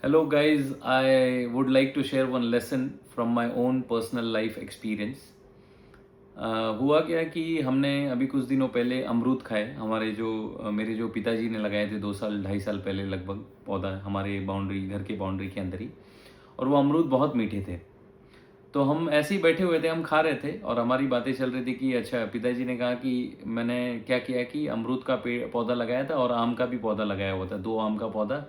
Hello, guys. I would like to share one lesson from my own personal life experience. हुआ क्या कि हमने अभी कुछ दिनों पहले अमरूद खाए हमारे मेरे जो पिताजी ने लगाए थे 2 साल 2.5 साल पहले लगभग पौधा हमारे बाउंड्री घर के बाउंड्री के अंदर ही। और वो अमरूद बहुत मीठे थे। तो हम ऐसे ही बैठे हुए थे, हम खा रहे थे और हमारी बातें चल रही थी कि अच्छा, पिताजी ने कहा कि मैंने क्या किया कि अमरूद का पेड़ पौधा लगाया था और आम का भी पौधा लगाया हुआ था, 2 आम का पौधा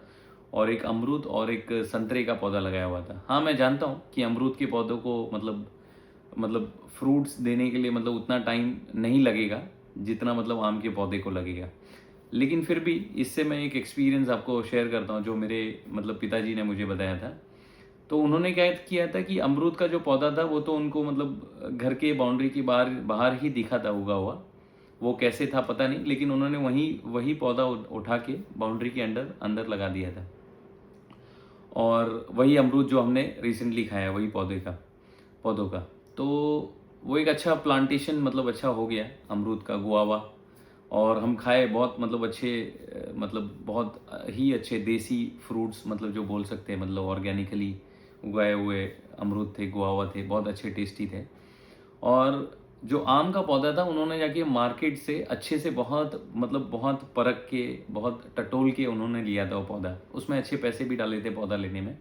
और एक अमरूद और एक संतरे का पौधा लगाया हुआ था। हाँ, मैं जानता हूँ कि अमरूद के पौधों को मतलब फ्रूट्स देने के लिए मतलब उतना टाइम नहीं लगेगा जितना मतलब आम के पौधे को लगेगा। लेकिन फिर भी इससे मैं एक एक्सपीरियंस आपको शेयर करता हूँ जो मेरे मतलब पिताजी ने मुझे बताया था। तो उन्होंने क्या किया था कि अमरूद का जो पौधा था वो तो उनको मतलब घर के बाउंड्री के बाहर बाहर ही दिखा था उगा हुआ। वो कैसे था पता नहीं, लेकिन उन्होंने वही पौधा उठा के बाउंड्री के अंदर अंदर लगा दिया था। और वही अमरूद जो हमने रिसेंटली खाया वही पौधों का। तो वो एक अच्छा प्लांटेशन मतलब अच्छा हो गया अमरूद का, गुआवा। और हम खाए बहुत मतलब अच्छे मतलब बहुत ही अच्छे देसी फ्रूट्स मतलब जो बोल सकते हैं मतलब ऑर्गेनिकली उगाए हुए अमरूद थे, गुआवा थे, बहुत अच्छे टेस्टी थे। और जो आम का पौधा था उन्होंने जाके मार्केट से अच्छे से बहुत मतलब बहुत परख के बहुत टटोल के उन्होंने लिया था वो पौधा। उसमें अच्छे पैसे भी डाले थे पौधा लेने में।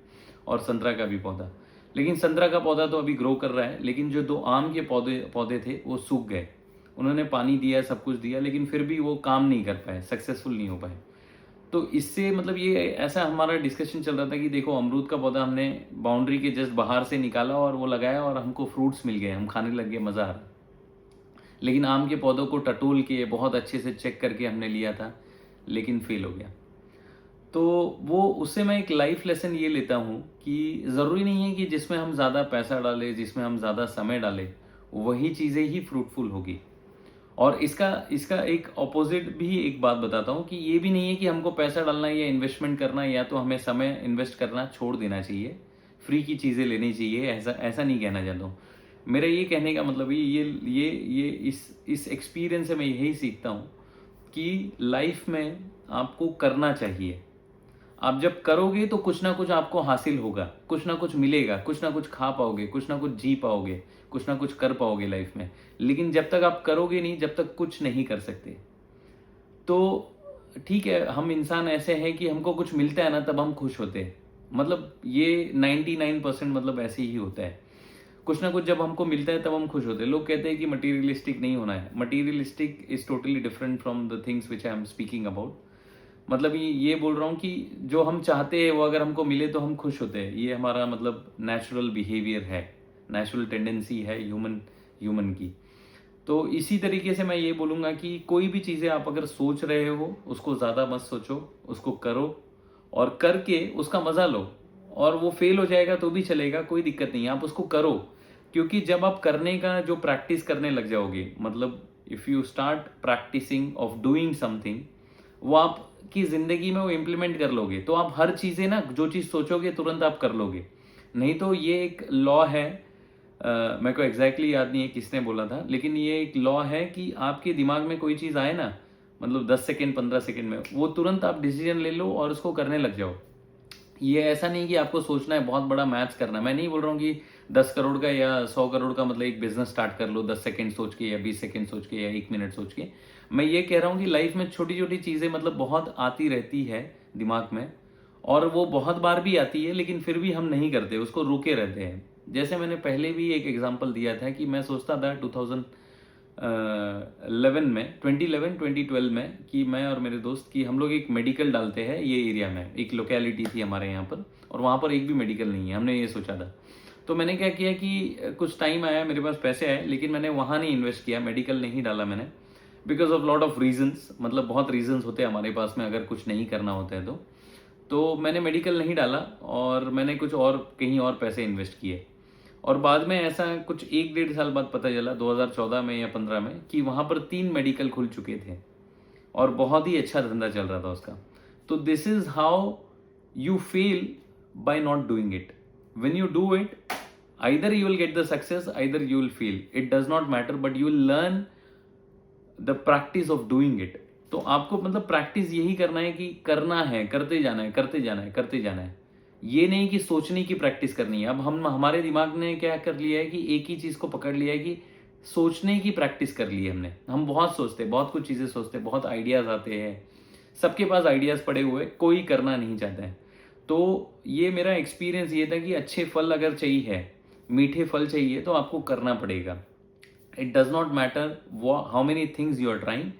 और संतरा का भी पौधा। लेकिन संतरा का पौधा तो अभी ग्रो कर रहा है, लेकिन जो 2 आम के पौधे पौधे थे वो सूख गए। उन्होंने पानी दिया, सब कुछ दिया, लेकिन फिर भी वो काम नहीं कर पाए, सक्सेसफुल नहीं हो पाए। तो इससे मतलब ये ऐसा हमारा डिस्कशन चल रहा था कि देखो, अमरूद का पौधा हमने बाउंड्री के जस्ट बाहर से निकाला और वो लगाया और हमको फ्रूट्स मिल गए, हम खाने लग गए, मज़ा आ रहा। लेकिन आम के पौधों को टटोल के बहुत अच्छे से चेक करके हमने लिया था, लेकिन फेल हो गया। तो वो उससे मैं एक लाइफ लेसन ये लेता हूँ कि ज़रूरी नहीं है कि जिसमें हम ज़्यादा पैसा डालें, जिसमें हम ज़्यादा समय डालें, वही चीज़ें ही फ्रूटफुल होगी। और इसका इसका एक अपोजिट भी एक बात बताता हूँ कि ये भी नहीं है कि हमको पैसा डालना या इन्वेस्टमेंट करना या तो हमें समय इन्वेस्ट करना छोड़ देना चाहिए, फ्री की चीज़ें लेनी चाहिए, ऐसा ऐसा नहीं कहना चाहता हूँ। मेरा ये कहने का मतलब ये इस एक्सपीरियंस से मैं यही सीखता हूँ कि लाइफ में आपको करना चाहिए। आप जब करोगे तो कुछ ना कुछ आपको हासिल होगा, कुछ ना कुछ मिलेगा, कुछ ना कुछ खा पाओगे, कुछ ना कुछ जी पाओगे, कुछ ना कुछ कर पाओगे लाइफ में। लेकिन जब तक आप करोगे नहीं, जब तक कुछ नहीं कर सकते। तो ठीक है, हम इंसान ऐसे हैं कि हमको कुछ मिलता है ना तब हम खुश होते हैं। मतलब ये 99% मतलब ऐसे ही होता है। कुछ ना कुछ जब हमको मिलता है तब हम खुश होते हैं। लोग कहते हैं कि मटीरियलिस्टिक नहीं होना है। Materialistic is totally different from the things which I am speaking about. मतलब ये बोल रहा हूँ कि जो हम चाहते हैं वो अगर हमको मिले तो हम खुश होते हैं। ये हमारा मतलब नेचुरल बिहेवियर है, नेचुरल टेंडेंसी है ह्यूमन ह्यूमन की। तो इसी तरीके से मैं ये बोलूँगा कि कोई भी चीज़ें आप अगर सोच रहे हो उसको ज़्यादा मत सोचो, उसको करो और करके उसका मज़ा लो। और वो फेल हो जाएगा तो भी चलेगा, कोई दिक्कत नहीं है, आप उसको करो। क्योंकि जब आप करने का जो प्रैक्टिस करने लग जाओगे, मतलब if you start practising of doing something, वो आपकी ज़िंदगी में वो इम्प्लीमेंट कर लोगे तो आप हर चीज़ें ना, जो चीज़ सोचोगे तुरंत आप कर लोगे। नहीं तो ये एक लॉ है, मेरे को एग्जैक्टली याद नहीं है किसने बोला था, लेकिन ये एक लॉ है कि आपके दिमाग में कोई चीज़ आए ना, मतलब 10 सेकेंड 15 सेकेंड में वो तुरंत आप डिसीजन ले लो और उसको करने लग जाओ। ये ऐसा नहीं कि आपको सोचना है, बहुत बड़ा मैथ्स करना है। मैं नहीं बोल रहा हूँ कि 10 करोड़ का या 100 करोड़ का मतलब एक बिजनेस स्टार्ट कर लो 10 सेकेंड सोच के या 20 सेकेंड सोच के या 1 मिनट सोच के। मैं ये कह रहा हूँ कि लाइफ में छोटी छोटी चीज़ें मतलब बहुत आती रहती है दिमाग में। और वो बहुत बार भी आती है, लेकिन फिर भी हम नहीं करते, उसको रुके रहते हैं। जैसे मैंने पहले भी एक एग्जांपल दिया था कि मैं सोचता था 2011 में 2012 में कि मैं और मेरे दोस्त की हम लोग एक मेडिकल डालते हैं ये एरिया में। एक लोकेलिटी थी हमारे यहाँ पर और वहाँ पर एक भी मेडिकल नहीं है, हमने ये सोचा था। तो मैंने क्या किया कि कुछ टाइम आया, मेरे पास पैसे आए, लेकिन मैंने वहाँ नहीं इन्वेस्ट किया, मेडिकल नहीं डाला मैंने। Because of lot of reasons, मतलब बहुत रीजंस होते हैं हमारे पास में अगर कुछ नहीं करना होता है तो मैंने मेडिकल नहीं डाला और मैंने कुछ और कहीं और पैसे इन्वेस्ट किए। और बाद में ऐसा कुछ 1 डेढ़ साल बाद पता चला 2014 में या 15 में कि वहाँ पर 3 मेडिकल खुल चुके थे और बहुत ही अच्छा धंधा चल रहा था उसका। तो this is how you feel by not doing it. When you do it, either you will get the success, either you will fail, it does not matter, but you will learn the practice of doing it. तो आपको मतलब practice यही करना है कि करना है, करते जाना है, करते जाना है, करते जाना है। ये नहीं कि सोचने की प्रैक्टिस करनी है। अब हम हमारे दिमाग ने क्या कर लिया है कि एक ही चीज़ को पकड़ लिया है कि सोचने की प्रैक्टिस कर ली है हमने। हम बहुत सोचते हैं, बहुत कुछ चीज़ें सोचते हैं, बहुत आइडियाज़ आते हैं। सबके पास आइडियाज़ पड़े हुए, कोई करना नहीं चाहता है। तो ये मेरा एक्सपीरियंस ये था कि अच्छे फल अगर चाहिए, मीठे फल चाहिए तो आपको करना पड़ेगा। It does not matter how many things you are trying,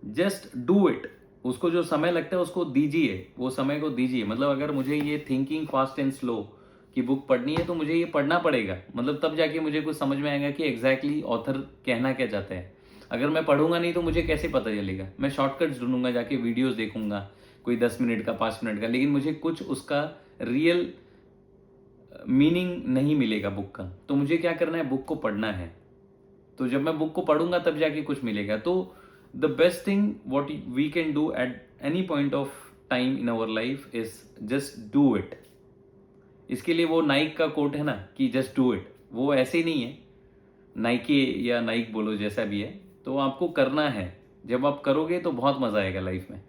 just do it. उसको जो समय लगता है उसको दीजिए, वो समय को दीजिए। मतलब अगर मुझे ये थिंकिंग फास्ट एंड स्लो की बुक पढ़नी है तो मुझे ये पढ़ना पड़ेगा। मतलब तब जाके मुझे कुछ समझ में आएगा कि एग्जैक्टली ऑथर कहना क्या चाहता है। अगर मैं पढ़ूंगा नहीं तो मुझे कैसे पता चलेगा। मैं शॉर्टकट्स ढूंढूंगा, जाके वीडियोस देखूंगा, कोई 10 मिनट का, 5 मिनट का, लेकिन मुझे कुछ उसका रियल मीनिंग नहीं मिलेगा बुक का। तो मुझे क्या करना है, बुक को पढ़ना है। तो जब मैं बुक को पढ़ूंगा तब जाके कुछ मिलेगा। तो the best thing what we can do at any point of time in our life is just do it. इसके लिए वो नाइक का कोट है ना कि जस्ट डू इट, वो ऐसे ही नहीं है, नाइके या नाइक बोलो जैसा भी है, तो आपको करना है। जब आप करोगे तो बहुत मजा आएगा लाइफ में।